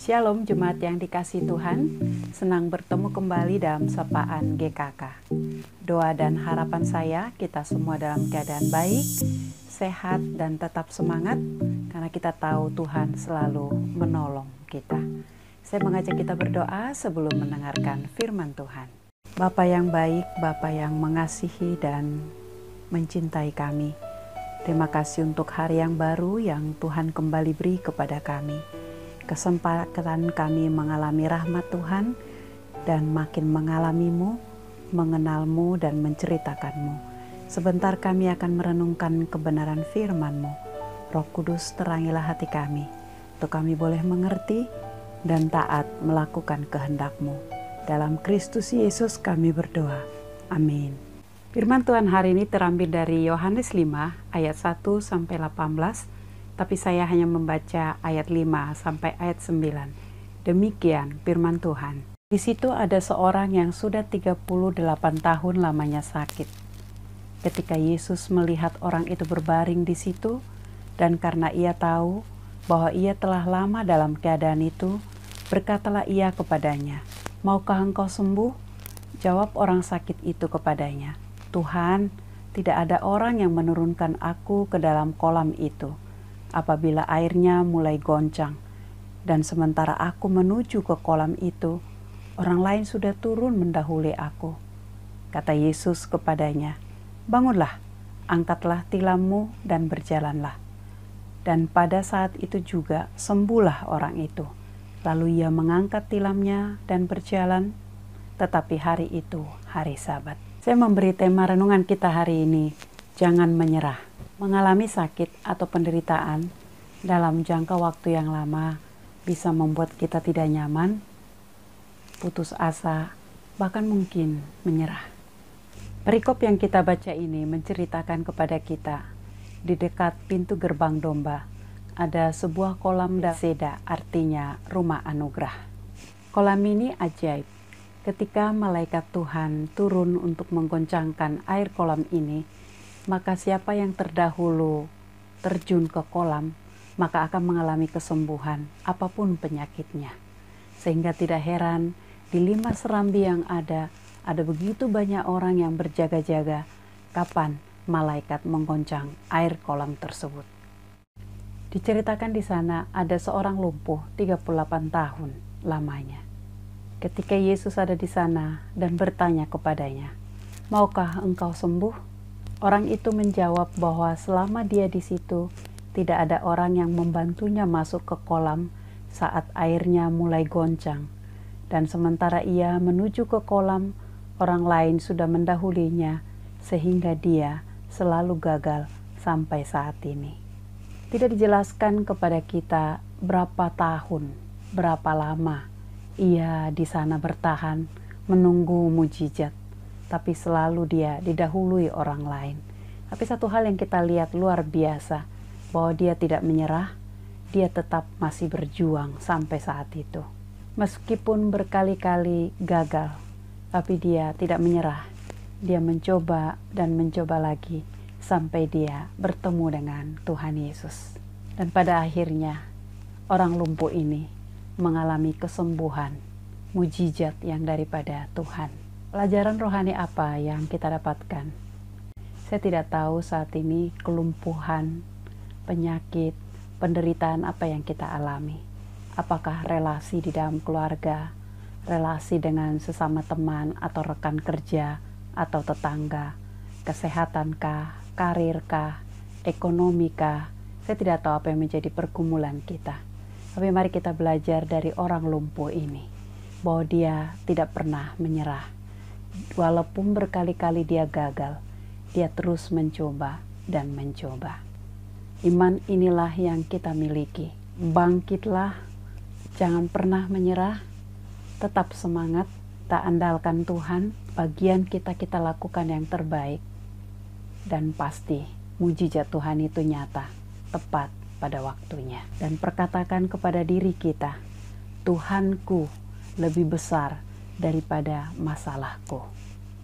Shalom jemaat yang dikasihi Tuhan, senang bertemu kembali dalam sapaan GKK. Doa dan harapan saya, kita semua dalam keadaan baik, sehat dan tetap semangat, karena kita tahu Tuhan selalu menolong kita. Saya mengajak kita berdoa sebelum mendengarkan firman Tuhan. Bapa yang baik, Bapa yang mengasihi dan mencintai kami, terima kasih untuk hari yang baru yang Tuhan kembali beri kepada kami. Kesempatan kami mengalami rahmat Tuhan dan makin mengalamimu, mengenalmu dan menceritakanmu. Sebentar kami akan merenungkan kebenaran firman-Mu. Roh Kudus, terangilah hati kami, untuk kami boleh mengerti dan taat melakukan kehendak-Mu. Dalam Kristus Yesus kami berdoa. Amin. Firman Tuhan hari ini terambil dari Yohanes 5 ayat 1-18. Tapi saya hanya membaca ayat 5 sampai ayat 9. Demikian firman Tuhan. Di situ ada seorang yang sudah 38 tahun lamanya sakit. Ketika Yesus melihat orang itu berbaring di situ, dan karena ia tahu bahwa ia telah lama dalam keadaan itu, berkatalah ia kepadanya, "Maukah engkau sembuh?" Jawab orang sakit itu kepadanya, "Tuhan, tidak ada orang yang menurunkan aku ke dalam kolam itu apabila airnya mulai goncang, dan sementara aku menuju ke kolam itu, orang lain sudah turun mendahului aku." Kata Yesus kepadanya, "Bangunlah, angkatlah tilammu dan berjalanlah." Dan pada saat itu juga sembuhlah orang itu. Lalu ia mengangkat tilamnya dan berjalan, tetapi hari itu hari Sabat. Saya memberi tema renungan kita hari ini, jangan menyerah. Mengalami sakit atau penderitaan dalam jangka waktu yang lama bisa membuat kita tidak nyaman, putus asa, bahkan mungkin menyerah. Perikop yang kita baca ini menceritakan kepada kita, di dekat pintu gerbang domba ada sebuah kolam seda, artinya rumah anugerah. Kolam ini ajaib. Ketika malaikat Tuhan turun untuk menggoncangkan air kolam ini, maka siapa yang terdahulu terjun ke kolam, maka akan mengalami kesembuhan apapun penyakitnya. Sehingga tidak heran di 5 serambi yang ada begitu banyak orang yang berjaga-jaga kapan malaikat menggoncang air kolam tersebut. Diceritakan di sana ada seorang lumpuh 38 tahun lamanya. Ketika Yesus ada di sana dan bertanya kepadanya, "Maukah engkau sembuh?" Orang itu menjawab bahwa selama dia di situ, tidak ada orang yang membantunya masuk ke kolam saat airnya mulai goncang. Dan sementara ia menuju ke kolam, orang lain sudah mendahulinya, sehingga dia selalu gagal sampai saat ini. Tidak dijelaskan kepada kita berapa tahun, berapa lama ia di sana bertahan, menunggu mujizat. Tapi selalu dia didahului orang lain. Tapi satu hal yang kita lihat luar biasa, bahwa dia tidak menyerah, dia tetap masih berjuang sampai saat itu. Meskipun berkali-kali gagal, tapi dia tidak menyerah. Dia mencoba dan mencoba lagi, sampai dia bertemu dengan Tuhan Yesus. Dan pada akhirnya, orang lumpuh ini mengalami kesembuhan, mujizat yang daripada Tuhan. Pelajaran rohani apa yang kita dapatkan? Saya tidak tahu saat ini kelumpuhan, penyakit, penderitaan apa yang kita alami. Apakah relasi di dalam keluarga, relasi dengan sesama teman atau rekan kerja atau tetangga, kesehatankah, karirkah, ekonomikah? Saya tidak tahu apa yang menjadi pergumulan kita. Tapi mari kita belajar dari orang lumpuh ini, bahwa dia tidak pernah menyerah. Walaupun berkali-kali dia gagal, dia terus mencoba dan mencoba. Iman inilah yang kita miliki. Bangkitlah, jangan pernah menyerah, tetap semangat, tak andalkan Tuhan, bagian kita lakukan yang terbaik. Dan pasti mujizat Tuhan itu nyata, tepat pada waktunya. Dan perkatakan kepada diri kita, Tuhanku lebih besar daripada masalahku.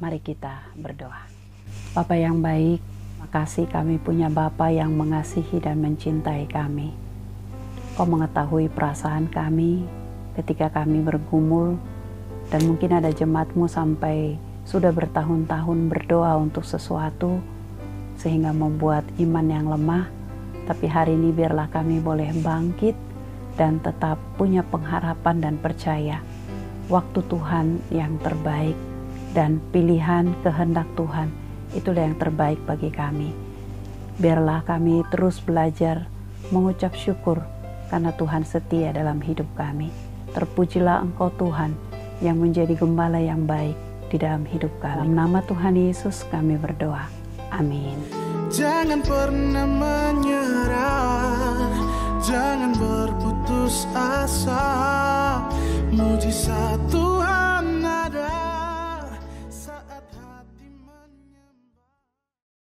Mari kita berdoa. Bapa yang baik, makasih kami punya Bapa yang mengasihi dan mencintai kami. Kau mengetahui perasaan kami, ketika kami bergumul, dan mungkin ada jemaatmu sampai sudah bertahun-tahun berdoa untuk sesuatu sehingga membuat iman yang lemah. Tapi hari ini biarlah kami boleh bangkit dan tetap punya pengharapan dan percaya waktu Tuhan yang terbaik dan pilihan kehendak Tuhan itulah yang terbaik bagi kami. Biarlah kami terus belajar mengucap syukur karena Tuhan setia dalam hidup kami. Terpujilah Engkau Tuhan yang menjadi gembala yang baik di dalam hidup kami. Dalam nama Tuhan Yesus kami berdoa. Amin. Jangan pernah menyerah, jangan berputus asa. Mujizat